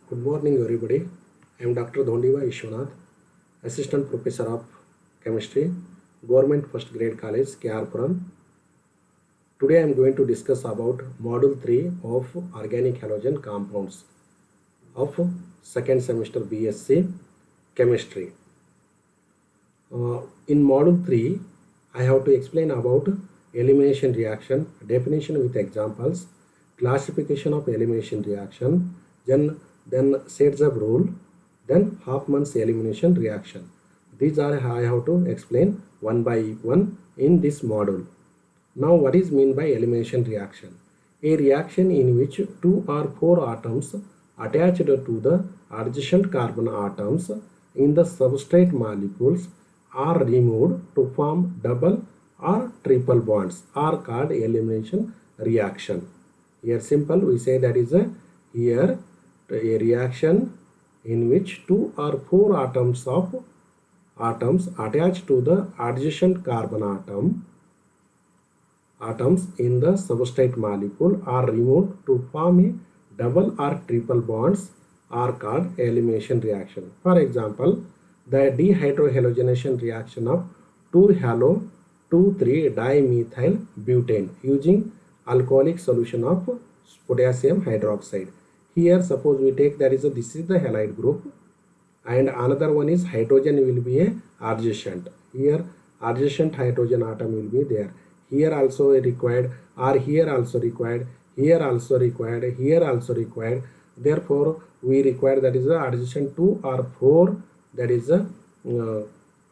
Good morning, everybody. I am Dr. Dhondiva Ishwanath, Assistant Professor of Chemistry, Government First Grade College, Kyarpuram. Today I am going to discuss about Module 3 of Organic Halogen Compounds of second semester BSc Chemistry. In Module 3, I have to explain about elimination reaction, definition with examples, classification of elimination reaction, then sets of rule, then Hoffman's elimination reaction. These are I have to explain one by one in this module. Now, what is mean by elimination reaction? A reaction in which 2 or 4 atoms attached to the adjacent carbon atoms in the substrate molecules are removed to form double or triple bonds are called elimination reaction. Here simple we say that is a reaction in which 2 or 4 atoms attached to the adjacent carbon atoms in the substrate molecule are removed to form a double or triple bonds are called elimination reaction. For example, the dehydrohalogenation reaction of 2-halo-2,3-dimethyl butane using alcoholic solution of potassium hydroxide. Here suppose we take this is the halide group and another one is hydrogen will be a adjacent. Here adjacent hydrogen atom will be there. Here also required, or here also required, here also required, here also required. Therefore we require that is the adjacent 2 or 4, that is the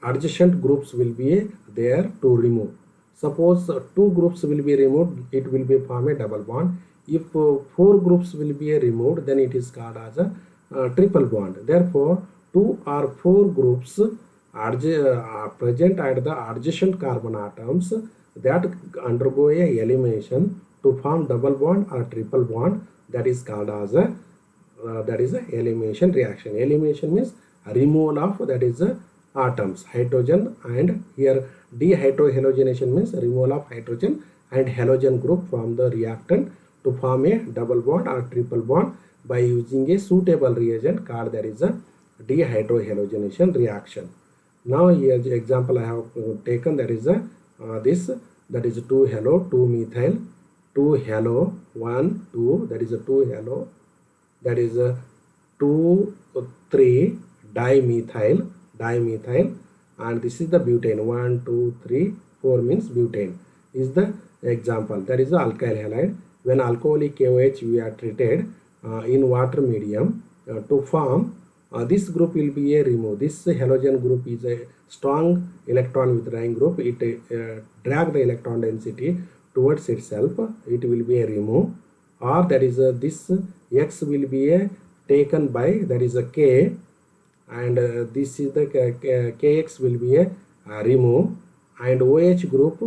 adjacent groups will be there to remove. Suppose 2 groups will be removed, it will be form a double bond. If 4 groups will be removed, then it is called as a triple bond. Therefore 2 or 4 groups present at the adjacent carbon atoms that undergo a elimination to form double bond or triple bond, that is called as a elimination reaction. Elimination means removal of that is atoms, hydrogen, and here dehydrohalogenation means removal of hydrogen and halogen group from the reactant to form a double bond or triple bond by using a suitable reagent called that is a dehydrohalogenation reaction. Now here the example I have taken, that is that is 2-halo-2-methyl, 2-halo-1,2, that is a 2-halo, that is a 2,3-dimethyl, and this is the butane. 1, 2, 3, 4 means butane is the example. That is the alkyl halide. When alcoholic KOH we are treated in water medium to form this group will be a remove. This halogen group is a strong electron withdrawing group. It drag the electron density towards itself. It will be a remove, or that is this X will be a taken by that is a K, and this is the Kx will be a remove, and OH group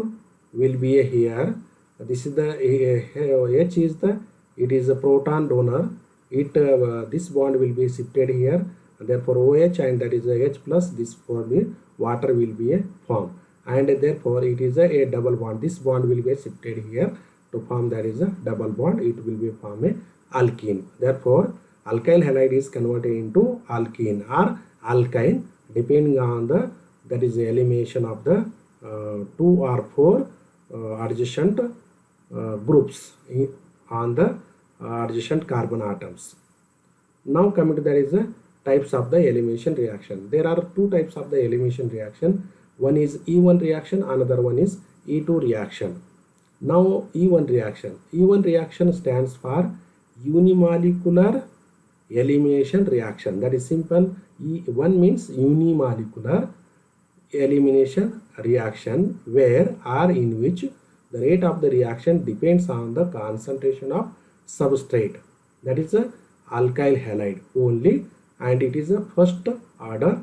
will be a here. This is the H is the, it is a proton donor. It this bond will be shifted here, therefore OH, and that is a H plus, this for me water will be a form, and therefore it is a double bond. This bond will be shifted here to form that is a double bond. It will be form a alkene. Therefore alkyl halide is converted into alkene or alkyne depending on the that is the elimination of the 2 or 4 adjacent groups on the adjacent carbon atoms. Now coming to that is the types of the elimination reaction. There are 2 types of the elimination reaction. One is E1 reaction, another one is E2 reaction. Now E1 reaction. E1 reaction stands for unimolecular elimination reaction. That is simple. E1 means unimolecular elimination reaction, where or in which the rate of the reaction depends on the concentration of substrate, that is a alkyl halide only, and it is a first order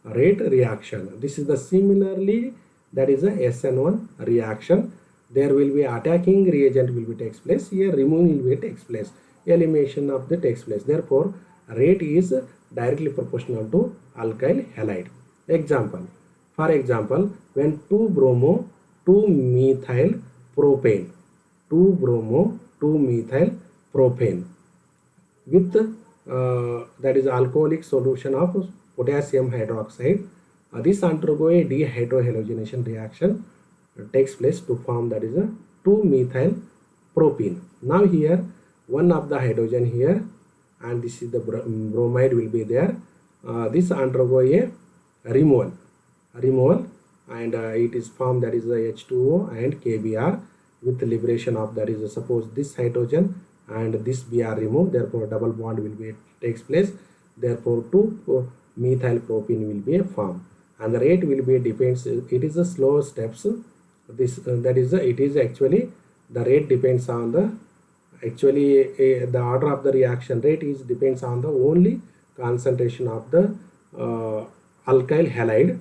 rate reaction. This is the similarly that is a SN1 reaction. There will be attacking reagent will be takes place, here removing will be takes place, elimination of the takes place. Therefore rate is directly proportional to alkyl halide. Example, for example, when 2-bromo 2-methyl propane, 2-bromo 2-methyl propane with that is alcoholic solution of potassium hydroxide. This undergo a dehydrohalogenation reaction takes place to form that is a 2-methyl propene. Now here one of the hydrogen here, and this is the bromide will be there. This undergo a removal, and it is formed that is the H2O and KBr with liberation of that is suppose this hydrogen and this Br removed, therefore double bond will be takes place, therefore 2-methyl propene will be formed, and the rate will be depends, it is a slow steps. This that is it is actually the rate depends on the the order of the reaction rate is depends on the only concentration of the alkyl halide,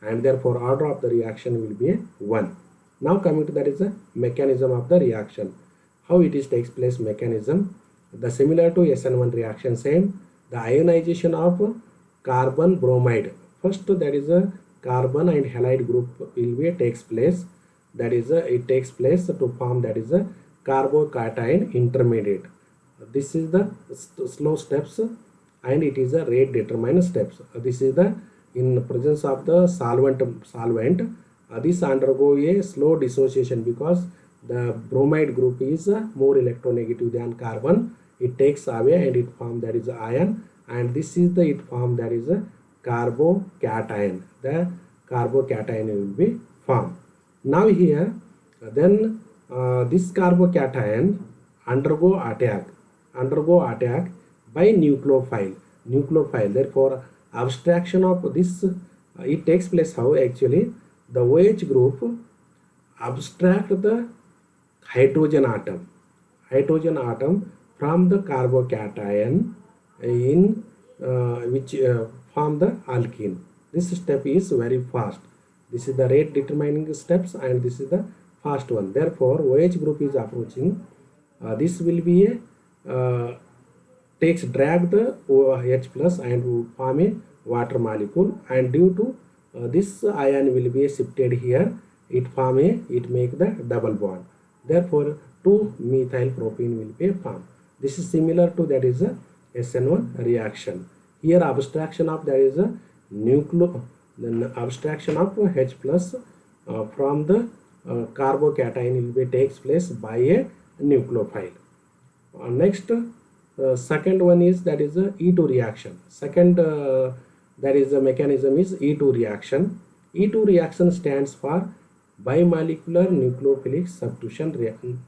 and therefore order of the reaction will be 1. Now coming to that is the mechanism of the reaction. How it is takes place mechanism, the similar to SN1 reaction, same the ionization of carbon bromide. First that is a carbon and halide group will be takes place, that is it takes place to form that is a carbocation intermediate. This is the slow steps, and it is a rate determined steps. This is the in presence of the solvent. This undergo a slow dissociation because the bromide group is more electronegative than carbon. It takes away and it form that is ion, and this is the it form that is a carbocation. The carbocation will be formed. Now here then this carbocation undergo attack by nucleophile. Therefore abstraction of this it takes place how actually the OH group abstract the hydrogen atom from the carbocation in which form the alkene. This step is very fast. This is the rate determining steps, and this is the fast one. Therefore OH group is approaching, this will be a drag the OH plus and will form a water molecule, and due to this ion will be shifted here, it make the double bond, therefore 2-methyl propene will be formed. This is similar to that is a SN1 reaction. Here abstraction of that is a then abstraction of H plus from the carbocation will be takes place by a nucleophile. Next second one is that is a E2 reaction. Second that is the mechanism is E2 reaction. E2 reaction stands for bimolecular nucleophilic substitution reaction.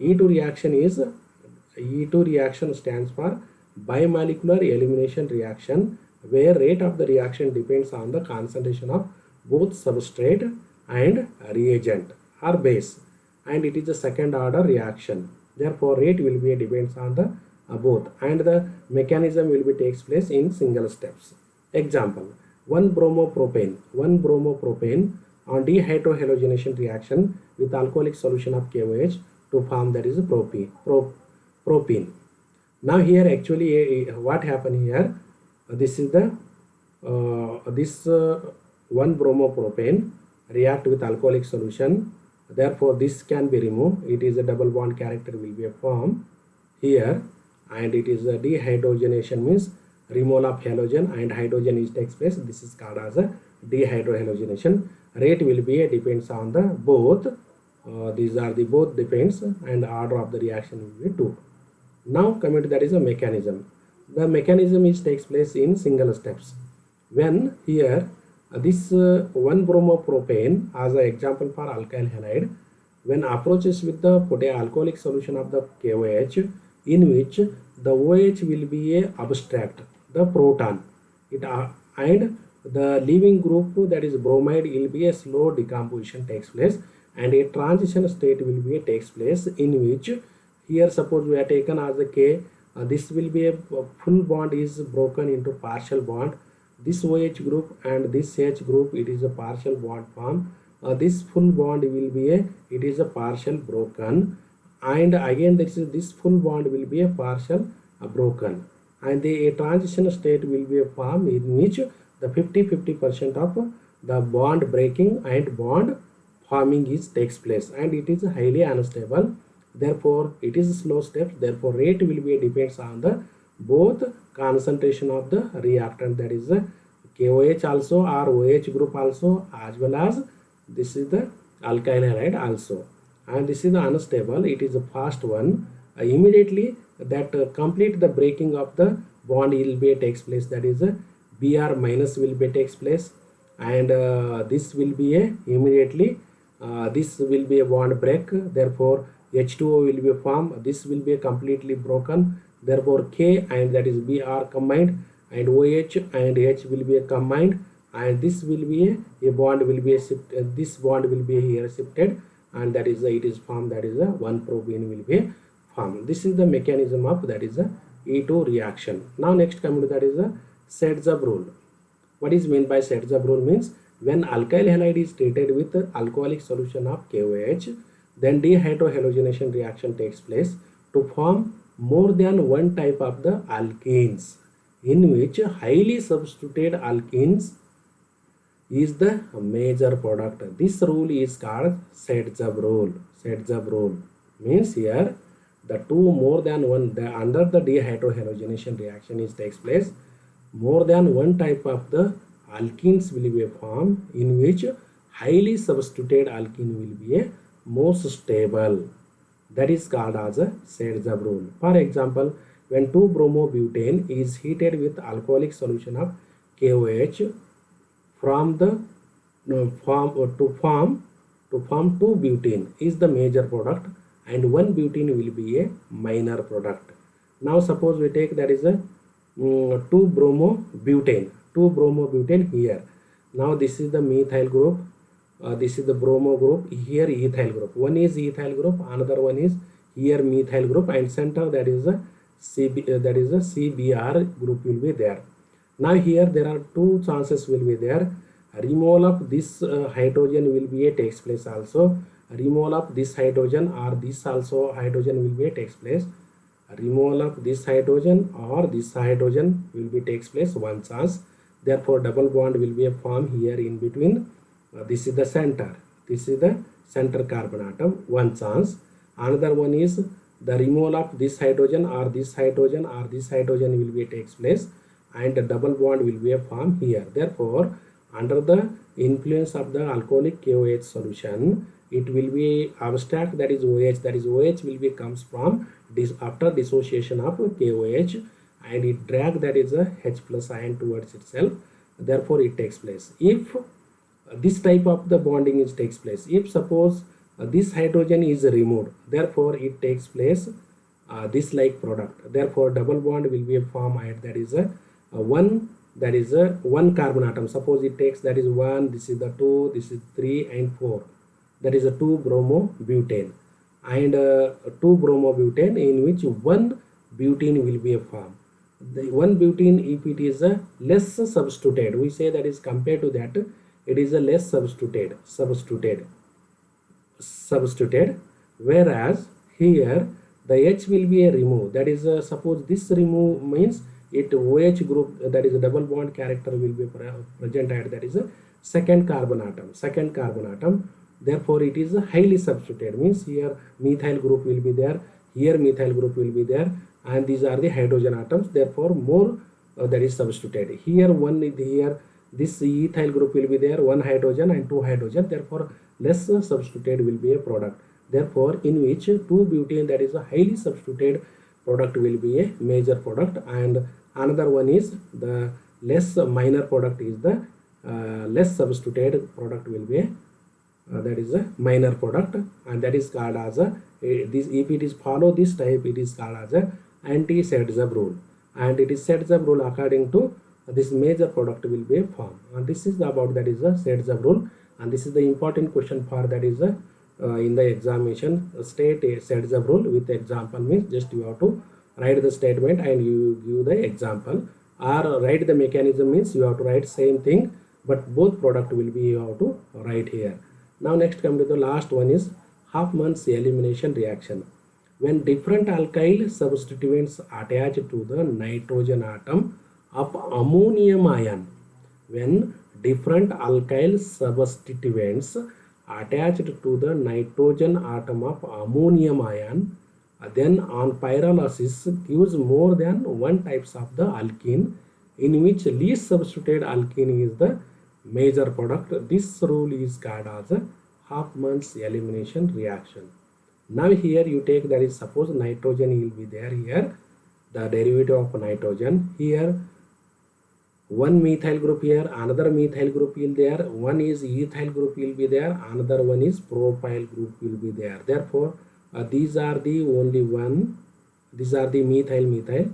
E2 reaction stands for bimolecular elimination reaction, where rate of the reaction depends on the concentration of both substrate and reagent or base, and it is a second order reaction. Therefore rate will be depends on the both, and the mechanism will be takes place in single steps. Example, 1-bromopropane on dehydrohalogenation reaction with alcoholic solution of KOH to form that is propene. Now here actually what happened here, this is the 1-bromopropane react with alcoholic solution, therefore this can be removed, it is a double bond character will be formed here, and it is a dehydrogenation means removal of halogen and hydrogen is takes place. This is called as a dehydrohalogenation. Rate will be depends on the both, these are the both depends, and the order of the reaction will be 2. Now coming to that is a mechanism. The mechanism is takes place in single steps. When here this 1-bromopropane as an example for alkyl halide, when approaches with the alcoholic solution of the KOH, in which the OH will be a abstract the proton, and the leaving group that is bromide will be a slow decomposition takes place, and a transition state will be takes place, in which here suppose we are taken as a K, this will be a full bond is broken into partial bond. This OH group and this H group, it is a partial bond form. This full bond will be it is a partial broken, and again this full bond will be a partial broken, and a transition state will be a form in which the 50-50% of the bond breaking and bond forming is takes place, and it is highly unstable. Therefore it is slow steps, therefore rate will be depends on the both concentration of the reactant, that is the KOH also or OH group also, as well as this is the alkyl halide also. And this is the unstable, it is the fast one. Immediately that complete the breaking of the bond will be takes place, that is a Br minus will be takes place, and this will be a immediately this will be a bond break, therefore H2O will be formed, this will be completely broken, therefore K and that is Br combined, and OH and H will be combined, and this will be a bond will be a shift, this bond will be here shifted, and that is it is formed, that is a 1-propene will be formed. This is the mechanism of that is a E2 reaction. Now next coming to that is a Sedzab rule. What is meant by Sedzab rule means when alkyl halide is treated with alcoholic solution of KOH, then dehydrohalogenation reaction takes place to form more than one type of the alkenes, in which highly substituted alkenes is the major product. This rule is called Sedzab rule. Sedzab rule means here the two more than one, under the dehydrohalogenation reaction is takes place, more than one type of the alkenes will be formed, in which highly substituted alkene will be a most stable. That is called as a Sedzab rule. For example, when 2-bromobutane is heated with alcoholic solution of KOH from the to form 2-butane is the major product, and 1-butane will be a minor product. Now suppose we take that is a 2-bromobutane here. Now this is the methyl group, this is the bromo group, here ethyl group. One is ethyl group, another one is here methyl group, and center that is a CBr group will be there. Now here there are two chances will be there. Removal of this hydrogen will be a takes place also. Removal of this hydrogen or this also hydrogen will be a takes place. Removal of this hydrogen or this hydrogen will be takes place one chance. Therefore double bond will be a form here in between. This is the center. This is the center carbon atom, one chance. Another one is the removal of this hydrogen or this hydrogen or this hydrogen will be takes place, and a double bond will be a form here. Therefore under the influence of the alcoholic KOH solution, it will be abstract, that is OH, that is OH will be comes from this after dissociation of KOH, and it drag that is a H plus ion towards itself, therefore it takes place. If this type of the bonding is takes place, if suppose this hydrogen is removed, therefore it takes place this like product, therefore double bond will be a form at that is a one carbon atom. Suppose it takes that is 1, this is the 2, this is 3 and 4, that is a 2-bromobutane, and 2-bromobutane in which 1-butene will be a form. The 1-butene, if it is a less substituted, we say that is compared to that it is a less substituted, whereas here the H will be a remove, that is suppose this remove means it OH group, that is a double bond character will be present at that is a second carbon atom, therefore it is a highly substituted, means here methyl group will be there, here methyl group will be there, and these are the hydrogen atoms, therefore more that is substituted. Here one is here, this ethyl group will be there, 1 hydrogen and 2 hydrogen, therefore less substituted will be a product, therefore in which 2-butane, that is a highly substituted product, will be a major product, and another one is the less minor product is the less substituted product will be that is a minor product, and that is called as a this, if it is follow this type, it is called as a anti-Sedzab rule, and it is Sedzab rule according to this major product will be formed, and this is about that is a Sedzab rule, and this is the important question for that is a in the examination. State a Sedzab rule with example, means just you have to write the statement and you give the example, or write the mechanism, means you have to write same thing but both product will be you have to write here. Now next come to the last one is Hofmann's elimination reaction. When different alkyl substituents attach to the nitrogen atom of ammonium ion, when different alkyl substituents attached to the nitrogen atom of ammonium ion Then on pyrolysis gives more than one types of the alkene, in which least substituted alkene is the major product. This rule is called as a Hofmann's elimination reaction. Now here you take, that is, suppose nitrogen will be there here, the derivative of nitrogen here, one methyl group here, another methyl group will there, one is ethyl group will be there, another one is propyl group will be there. Therefore these are the only one, these are the methyl.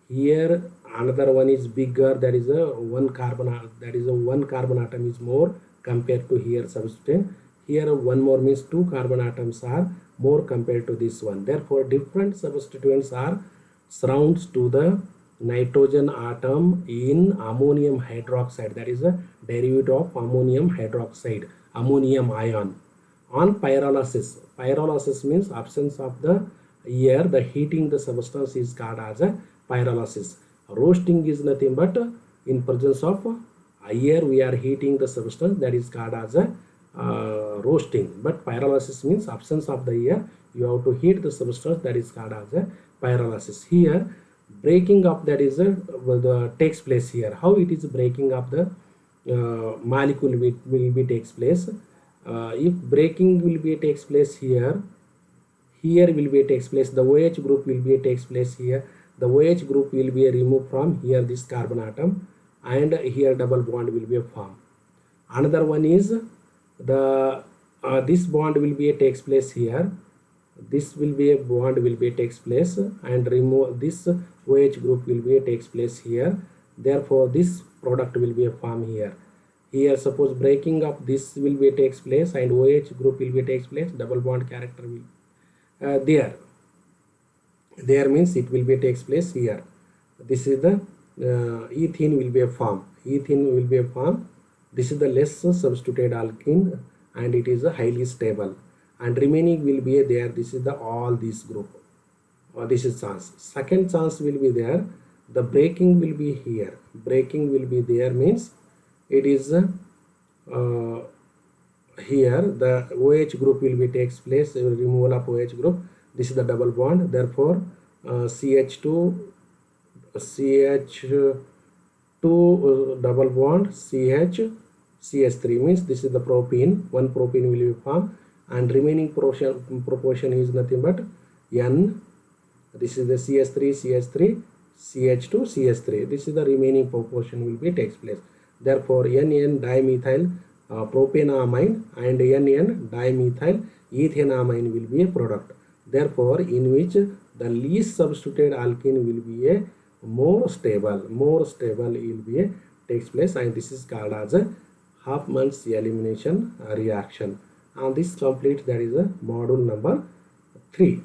Here another one is bigger, that is a one carbon, that is a one carbon atom is more compared to here substituent. Here one more means two carbon atoms are more compared to this one. Therefore different substituents are surrounds to the nitrogen atom in ammonium hydroxide, that is a derivative of ammonium hydroxide, ammonium ion. On pyrolysis means absence of the air, the heating the substance is called as a pyrolysis. Roasting is nothing but in presence of air we are heating the substance, that is called as a roasting. But pyrolysis means absence of the air, you have to heat the substance, that is called as a pyrolysis. Here breaking up, that is takes place here. How it is breaking up the molecule will be takes place. If breaking will be takes place here will be takes place, the OH group will be takes place here, the OH group will be removed from here this carbon atom, and here double bond will be formed. Another one is the this bond will be takes place here, this will be a bond will be takes place, and remove this OH group will be takes place here. Therefore this product will be a form here. Here suppose breaking up, this will be takes place and OH group will be takes place, double bond character will there means it will be takes place here. This is the ethene will be a form, ethene will be a form. This is the less substituted alkene and it is a highly stable, and remaining will be there, this is the all this group, this is chance. Second chance will be there, the breaking will be here, breaking will be there means it is here the OH group will be takes place, removal of OH group, this is the double bond. Therefore CH2 double bond CH3 means this is the propene, one propene will be formed, and remaining proportion is nothing but N, this is the CH3 CH2 CH3, this is the remaining proportion will be takes place. Therefore NN dimethyl propanamine and NN dimethyl ethanamine will be a product. Therefore in which the least substituted alkene will be a more stable will be a takes place, and this is called as a Hofmann's elimination reaction. And this completes, that is a module number 3.